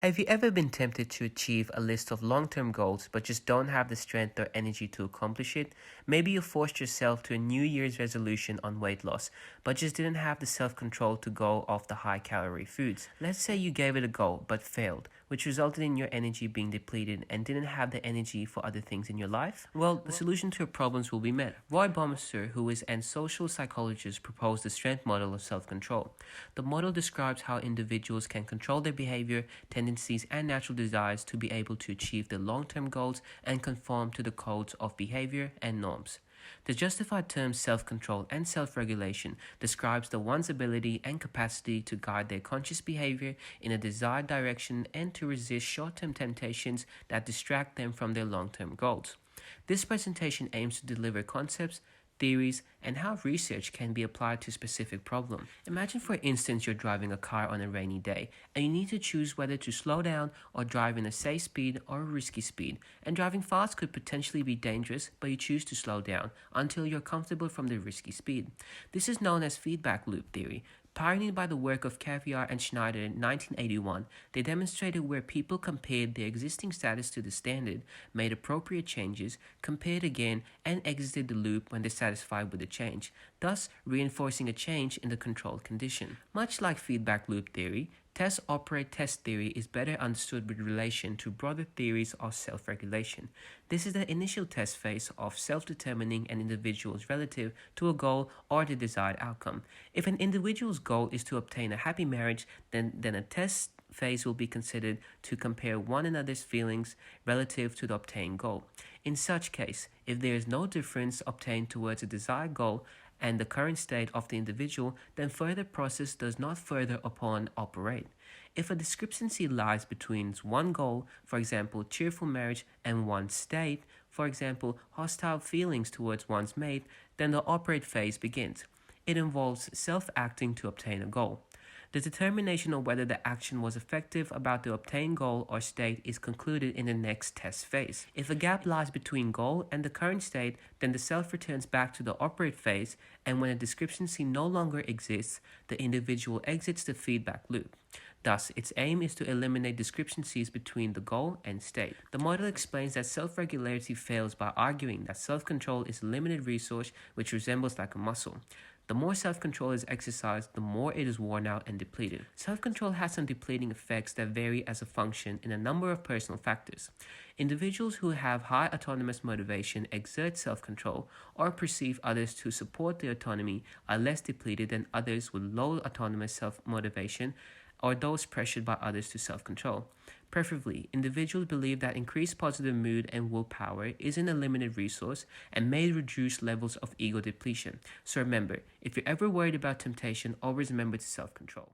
Have you ever been tempted to achieve a list of long-term goals but just don't have the strength or energy to accomplish it? Maybe you forced yourself to a New Year's resolution on weight loss, but just didn't have the self-control to go off the high-calorie foods. Let's say you gave it a go but failed, which resulted in your energy being depleted and didn't have the energy for other things in your life. Well, the solution to your problems will be met. Roy Baumeister, who is an social psychologist, proposed the strength model of self-control. The model describes how individuals can control their behavior, tendencies, and natural desires to be able to achieve their long-term goals and conform to the codes of behavior and norms. The justified terms self-control and self-regulation describes the one's ability and capacity to guide their conscious behavior in a desired direction and to resist short-term temptations that distract them from their long-term goals. This presentation aims to deliver concepts, theories, and how research can be applied to specific problems. Imagine, for instance, you're driving a car on a rainy day and you need to choose whether to slow down or drive in a safe speed or a risky speed. And driving fast could potentially be dangerous, but you choose to slow down until you're comfortable from the risky speed. This is known as feedback loop theory. Pioneered by the work of Caviar and Schneider in 1981, they demonstrated where people compared their existing status to the standard, made appropriate changes, compared again, and exited the loop when dissatisfied with the change, thus reinforcing a change in the controlled condition. Much like feedback loop theory, test-operate test theory is better understood with relation to broader theories of self-regulation. This is the initial test phase of self-determining an individual's relative to a goal or the desired outcome. If an individual's goal is to obtain a happy marriage, then a test phase will be considered to compare one another's feelings relative to the obtained goal. In such case, if there is no difference obtained towards a desired goal and the current state of the individual, then further process does not further upon operate. If a discrepancy lies between one goal, for example, cheerful marriage, and one's state, for example, hostile feelings towards one's mate, then the operate phase begins. It involves self-acting to obtain a goal. The determination of whether the action was effective about the obtained goal or state is concluded in the next test phase. If a gap lies between goal and the current state, then the self returns back to the operate phase, and when a discrepancy no longer exists, the individual exits the feedback loop. Thus, its aim is to eliminate discrepancies between the goal and state. The model explains that self-regularity fails by arguing that self-control is a limited resource which resembles like a muscle. The more self-control is exercised, the more it is worn out and depleted. Self-control has some depleting effects that vary as a function in a number of personal factors. Individuals who have high autonomous motivation exert self-control or perceive others to support their autonomy are less depleted than others with low autonomous self-motivation or those pressured by others to self-control. Preferably, individuals believe that increased positive mood and willpower isn't a limited resource and may reduce levels of ego depletion. So remember, if you're ever worried about temptation, always remember to self-control.